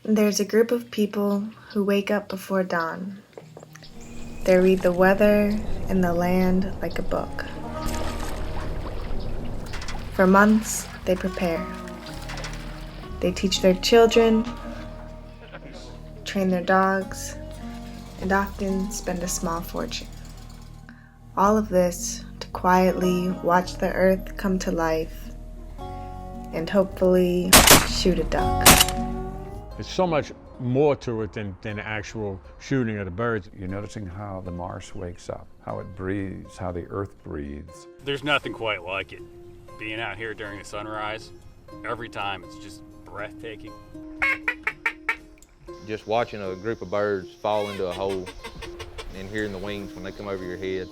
There's a group of people who wake up before dawn. They read the weather and the land like a book. For months, they prepare. They teach their children, train their dogs, and often spend a small fortune. All of this to quietly watch the earth come to life and hopefully shoot a duck. There's so much more to it than actual shooting of the birds. You're noticing how the marsh wakes up, how it breathes, how the earth breathes. There's nothing quite like it. Being out here during the sunrise, every time it's just breathtaking. Just watching a group of birds fall into a hole and hearing the wings when they come over your head,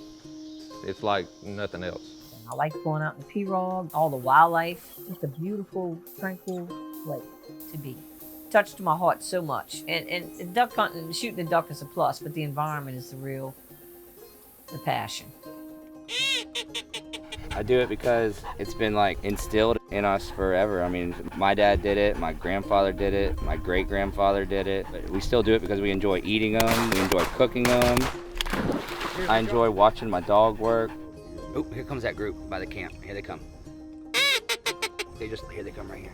it's like nothing else. I like going out in the P-Rog, all the wildlife. It's a beautiful, tranquil place to be. Touched my heart so much. And duck hunting, shooting a duck is a plus, but the environment is the passion. I do it because it's been like instilled in us forever. I mean, my dad did it, my grandfather did it, my great-grandfather did it. But we still do it because we enjoy eating them, we enjoy cooking them. I enjoy watching my dog work. Oh, here comes that group by the camp. Here they come. Here they come right here.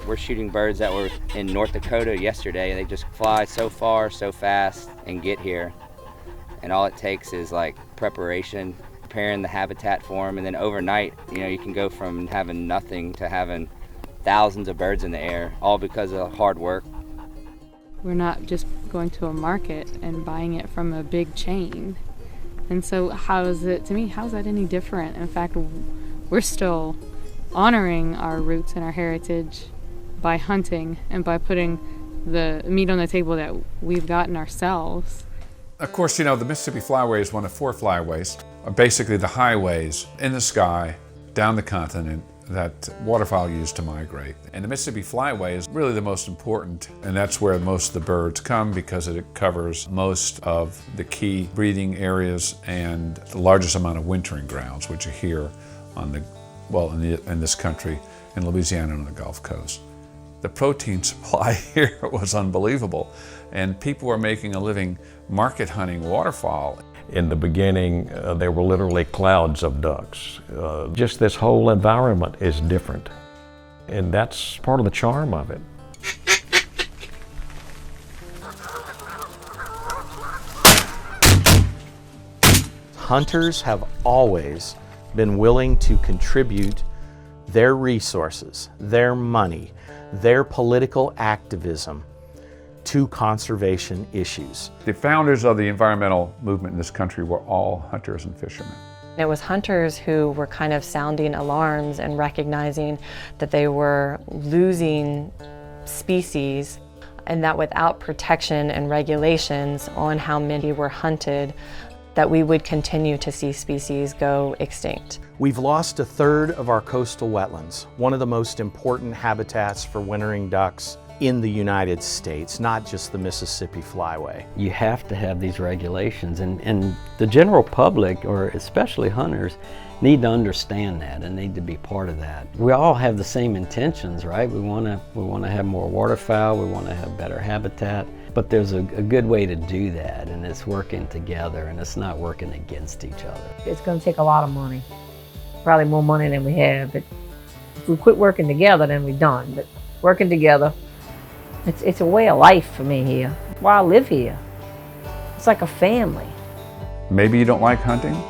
We're shooting birds that were in North Dakota yesterday, and they just fly so far, so fast, and get here. And all it takes is like preparation, preparing the habitat for them, and then overnight, you can go from having nothing to having thousands of birds in the air, all because of hard work. We're not just going to a market and buying it from a big chain. And so how's that any different? In fact, we're still honoring our roots and our heritage by hunting and by putting the meat on the table that we've gotten ourselves. Of course, the Mississippi Flyway is one of 4 flyways, basically the highways in the sky, down the continent, that waterfowl use to migrate. And the Mississippi Flyway is really the most important, and that's where most of the birds come because it covers most of the key breeding areas and the largest amount of wintering grounds, which are here in this country, in Louisiana and on the Gulf Coast. The protein supply here was unbelievable, and people were making a living market hunting waterfowl. In the beginning, there were literally clouds of ducks. Just this whole environment is different, and that's part of the charm of it. Hunters have always been willing to contribute their resources, their money, their political activism to conservation issues. The founders of the environmental movement in this country were all hunters and fishermen. It was hunters who were kind of sounding alarms and recognizing that they were losing species, and that without protection and regulations on how many were hunted, that we would continue to see species go extinct. We've lost a third of our coastal wetlands, one of the most important habitats for wintering ducks in the United States, not just the Mississippi Flyway. You have to have these regulations, and the general public, or especially hunters, need to understand that and need to be part of that. We all have the same intentions, right? We want to have more waterfowl, we want to have better habitat, but there's a good way to do that, and it's working together, and it's not working against each other. It's going to take a lot of money, probably more money than we have, but if we quit working together, then we're done. But working together, it's a way of life for me here. Why I live here. It's like a family. Maybe you don't like hunting,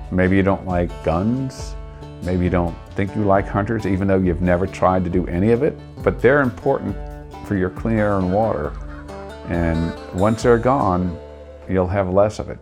maybe you don't like guns, maybe you don't think you like hunters even though you've never tried to do any of it, but they're important for your clean air and water. And once they're gone, you'll have less of it.